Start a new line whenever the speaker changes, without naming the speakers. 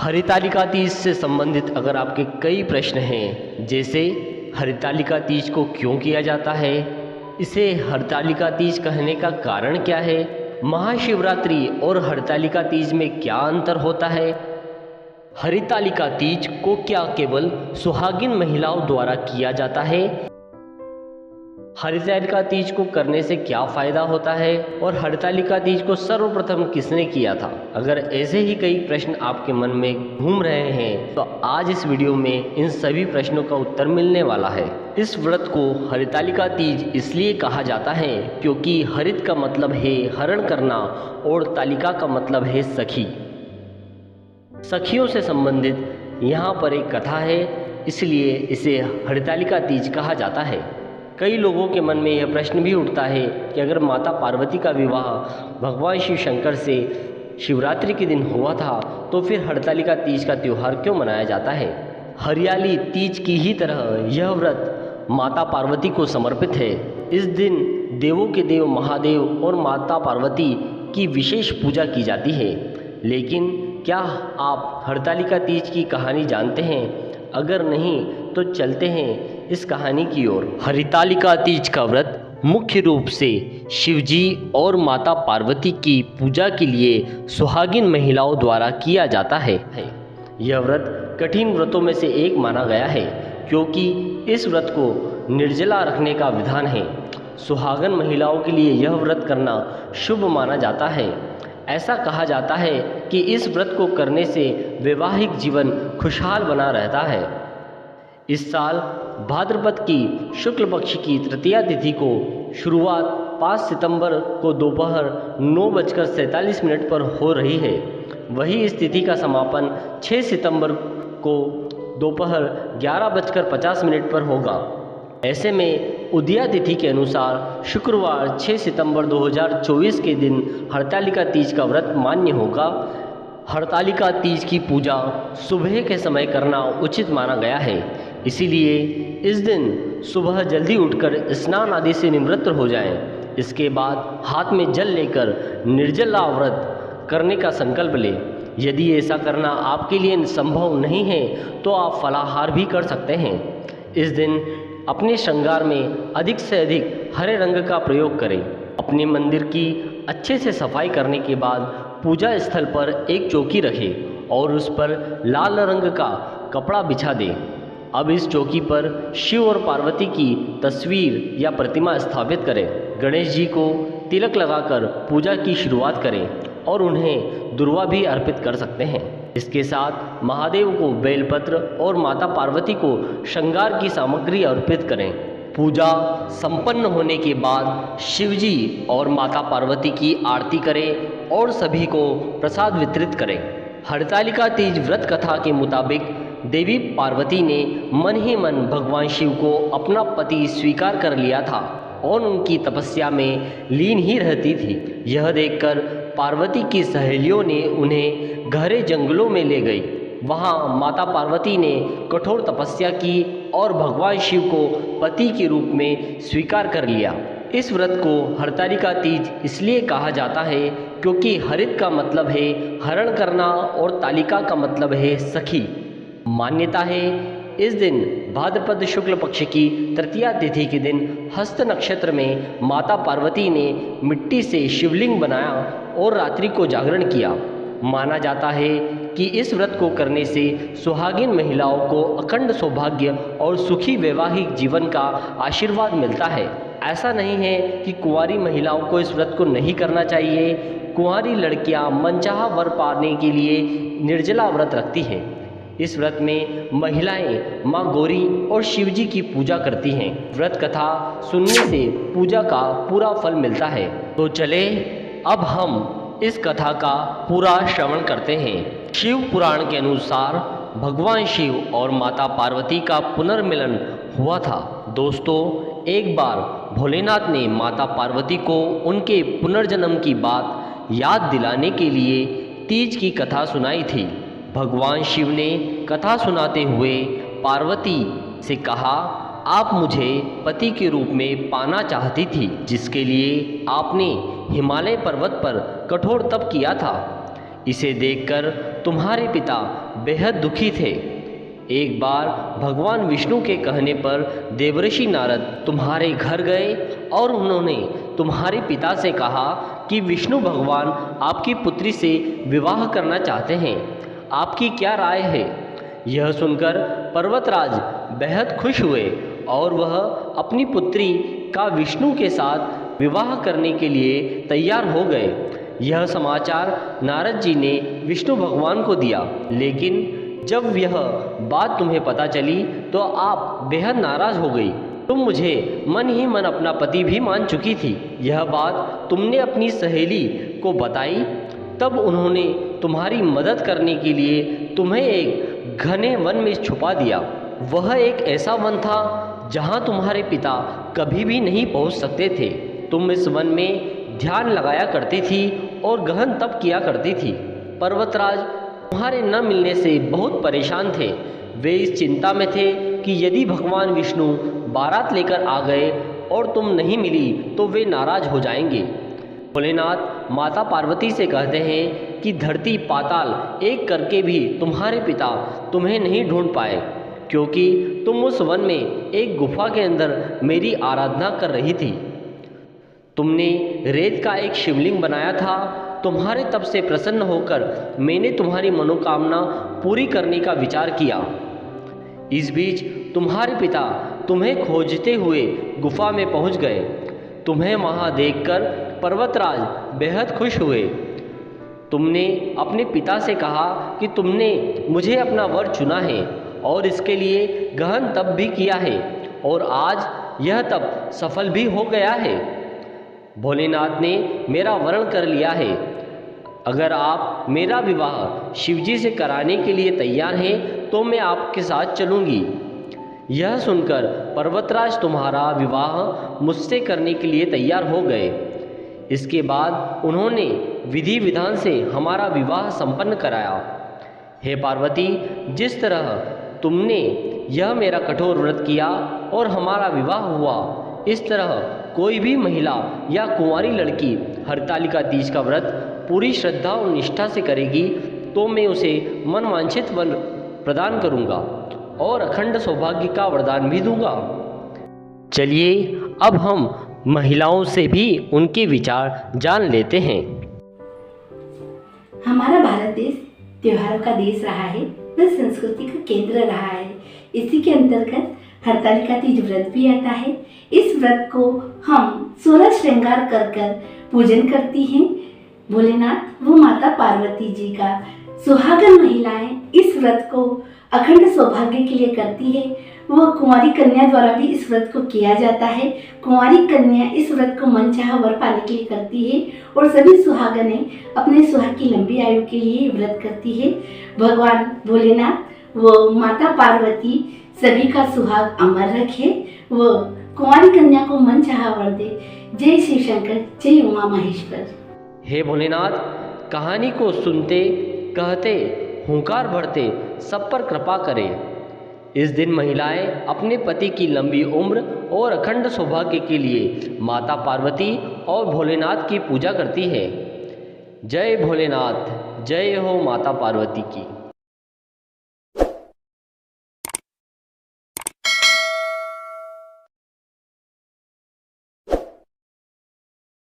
हरितालिका तीज से संबंधित अगर आपके कई प्रश्न हैं, जैसे हरितालिका तीज को क्यों किया जाता है, इसे हरितालिका तीज कहने का कारण क्या है, महाशिवरात्रि और हरितालिका तीज में क्या अंतर होता है, हरितालिका तीज को क्या केवल सुहागिन महिलाओं द्वारा किया जाता है, हरितालिका तीज को करने से क्या फ़ायदा होता है और हरितालिका तीज को सर्वप्रथम किसने किया था। अगर ऐसे ही कई प्रश्न आपके मन में घूम रहे हैं तो आज इस वीडियो में इन सभी प्रश्नों का उत्तर मिलने वाला है। इस व्रत को हरितालिका तीज इसलिए कहा जाता है क्योंकि हरित का मतलब है हरण करना और तालिका का मतलब है सखी। सखियों से संबंधित यहाँ पर एक कथा है, इसलिए इसे हरितालिका तीज कहा जाता है। कई लोगों के मन में यह प्रश्न भी उठता है कि अगर माता पार्वती का विवाह भगवान शिव शंकर से शिवरात्रि के दिन हुआ था तो फिर हरितालिका तीज का त्यौहार क्यों मनाया जाता है। हरियाली तीज की ही तरह यह व्रत माता पार्वती को समर्पित है। इस दिन देवों के देव महादेव और माता पार्वती की विशेष पूजा की जाती है। लेकिन क्या आप हरितालिका तीज की कहानी जानते हैं? अगर नहीं तो चलते हैं इस कहानी की ओर। हरितालिका तीज का व्रत मुख्य रूप से शिवजी और माता पार्वती की पूजा के लिए सुहागिन महिलाओं द्वारा किया जाता है। यह व्रत कठिन व्रतों में से एक माना गया है क्योंकि इस व्रत को निर्जला रखने का विधान है। सुहागन महिलाओं के लिए यह व्रत करना शुभ माना जाता है। ऐसा कहा जाता है कि इस व्रत को करने से वैवाहिक जीवन खुशहाल बना रहता है। इस साल भाद्रपद की शुक्ल पक्ष की तृतीया तिथि को शुरुआत 5 सितंबर को दोपहर 9:47 पर हो रही है। वही इस तिथि का समापन 6 सितंबर को दोपहर 11:50 पर होगा। ऐसे में उदया तिथि के अनुसार शुक्रवार 6 सितंबर 2024 के दिन हरितालिका तीज का व्रत मान्य होगा। हरितालिका तीज की पूजा सुबह के समय करना उचित माना गया है, इसीलिए इस दिन सुबह जल्दी उठकर स्नान आदि से निवृत्त हो जाएं। इसके बाद हाथ में जल लेकर निर्जला व्रत करने का संकल्प लें। यदि ऐसा करना आपके लिए संभव नहीं है तो आप फलाहार भी कर सकते हैं। इस दिन अपने श्रृंगार में अधिक से अधिक हरे रंग का प्रयोग करें। अपने मंदिर की अच्छे से सफाई करने के बाद पूजा स्थल पर एक चौकी रखें और उस पर लाल रंग का कपड़ा बिछा दें। अब इस चौकी पर शिव और पार्वती की तस्वीर या प्रतिमा स्थापित करें। गणेश जी को तिलक लगाकर पूजा की शुरुआत करें और उन्हें दुर्वा भी अर्पित कर सकते हैं। इसके साथ महादेव को बेलपत्र और माता पार्वती को श्रृंगार की सामग्री अर्पित करें। पूजा संपन्न होने के बाद शिवजी और माता पार्वती की आरती करें और सभी को प्रसाद वितरित करें। हरितालिका तीज व्रत कथा के मुताबिक देवी पार्वती ने मन ही मन भगवान शिव को अपना पति स्वीकार कर लिया था और उनकी तपस्या में लीन ही रहती थी। यह देखकर पार्वती की सहेलियों ने उन्हें गहरे जंगलों में ले गई। वहाँ माता पार्वती ने कठोर तपस्या की और भगवान शिव को पति के रूप में स्वीकार कर लिया। इस व्रत को हरितालिका तीज इसलिए कहा जाता है क्योंकि हरित का मतलब है हरण करना और तालिका का मतलब है सखी। मान्यता है इस दिन भाद्रपद शुक्ल पक्ष की तृतीया तिथि के दिन हस्त नक्षत्र में माता पार्वती ने मिट्टी से शिवलिंग बनाया और रात्रि को जागरण किया। माना जाता है कि इस व्रत को करने से सुहागिन महिलाओं को अखंड सौभाग्य और सुखी वैवाहिक जीवन का आशीर्वाद मिलता है। ऐसा नहीं है कि कुंवारी महिलाओं को इस व्रत को नहीं करना चाहिए। कुंवारी लड़कियां मनचाहा वर पाने के लिए निर्जला व्रत रखती हैं। इस व्रत में महिलाएं माँ गौरी और शिवजी की पूजा करती हैं। व्रत कथा सुनने से पूजा का पूरा फल मिलता है। तो चले अब हम इस कथा का पूरा श्रवण करते हैं। शिव पुराण के अनुसार भगवान शिव और माता पार्वती का पुनर्मिलन हुआ था। दोस्तों, एक बार भोलेनाथ ने माता पार्वती को उनके पुनर्जन्म की बात याद दिलाने के लिए तीज की कथा सुनाई थी। भगवान शिव ने कथा सुनाते हुए पार्वती से कहा, आप मुझे पति के रूप में पाना चाहती थी, जिसके लिए आपने हिमालय पर्वत पर कठोर तप किया था। इसे देखकर तुम्हारे पिता बेहद दुखी थे। एक बार भगवान विष्णु के कहने पर देवर्षि नारद तुम्हारे घर गए और उन्होंने तुम्हारे पिता से कहा कि विष्णु भगवान आपकी पुत्री से विवाह करना चाहते हैं, आपकी क्या राय है। यह सुनकर पर्वतराज बेहद खुश हुए और वह अपनी पुत्री का विष्णु के साथ विवाह करने के लिए तैयार हो गए। यह समाचार नारद जी ने विष्णु भगवान को दिया, लेकिन जब यह बात तुम्हें पता चली तो आप बेहद नाराज हो गई। तुम मुझे मन ही मन अपना पति भी मान चुकी थी। यह बात तुमने अपनी सहेली को बताई, तब उन्होंने तुम्हारी मदद करने के लिए तुम्हें एक घने वन में छुपा दिया। वह एक ऐसा वन था जहां तुम्हारे पिता कभी भी नहीं पहुंच सकते थे। तुम इस वन में ध्यान लगाया करती थी और गहन तप किया करती थी। पर्वतराज तुम्हारे न मिलने से बहुत परेशान थे। वे इस चिंता में थे कि यदि भगवान विष्णु बारात लेकर आ गए और तुम नहीं मिली तो वे नाराज हो जाएंगे। भोलेनाथ माता पार्वती से कहते हैं कि धरती पाताल एक करके भी तुम्हारे पिता तुम्हें नहीं ढूंढ पाए, क्योंकि तुम उस वन में एक गुफा के अंदर मेरी आराधना कर रही थी। तुमने रेत का एक शिवलिंग बनाया था। तुम्हारे तप से प्रसन्न होकर मैंने तुम्हारी मनोकामना पूरी करने का विचार किया। इस बीच तुम्हारे पिता तुम्हें खोजते हुए गुफा में पहुंच गए। तुम्हें वहां देखकर पर्वतराज बेहद खुश हुए। तुमने अपने पिता से कहा कि तुमने मुझे अपना वर चुना है और इसके लिए गहन तप भी किया है, और आज यह तप सफल भी हो गया है। भोलेनाथ ने मेरा वरण कर लिया है। अगर आप मेरा विवाह शिवजी से कराने के लिए तैयार हैं तो मैं आपके साथ चलूँगी। यह सुनकर पर्वतराज तुम्हारा विवाह मुझसे करने के लिए तैयार हो गए। इसके बाद उन्होंने विधि विधान से हमारा विवाह संपन्न कराया। हे पार्वती, जिस तरह तुमने यह मेरा कठोर व्रत किया और हमारा विवाह हुआ, इस तरह कोई भी महिला या कुंवारी लड़की हरतालिका तीज का व्रत पूरी श्रद्धा और निष्ठा से करेगी तो मैं उसे मनवांछित वर प्रदान करूंगा और अखंड सौभाग्य का वरदान भी दूंगा। चलिए अब हम महिलाओं से भी उनके विचार जान लेते हैं।
हमारा भारत देश त्योहारों का देश रहा है, वह संस्कृति का केंद्र रहा है। इसी के अंतर्गत हरतालिका तीज व्रत भी आता है। इस व्रत को हम 16 श्रृंगार कर पूजन करती हैं। भोलेनाथ व माता पार्वती जी का सुहागन महिलाएं इस व्रत को अखंड सौभाग्य के लिए करती है। वह कुंवारी कन्या द्वारा भी इस व्रत को किया जाता है। कुंवारी कन्या इस व्रत को मनचाहा वर पाने के लिए करती है और सभी सुहागनें अपने सुहाग की लंबी आयु के लिए व्रत करती है। भगवान भोलेनाथ व माता पार्वती सभी का सुहाग अमर रखे व कुंवारी कन्या को मनचाहा वर दे। जय शिव शंकर, जय उमा महेश्वर।
हे भोलेनाथ, कहानी को सुनते कहते हुंकार भरते सब पर कृपा करें। इस दिन महिलाएं अपने पति की लंबी उम्र और अखंड सौभाग्य के लिए माता पार्वती और भोलेनाथ की पूजा करती है। जय भोलेनाथ, जय हो माता पार्वती की।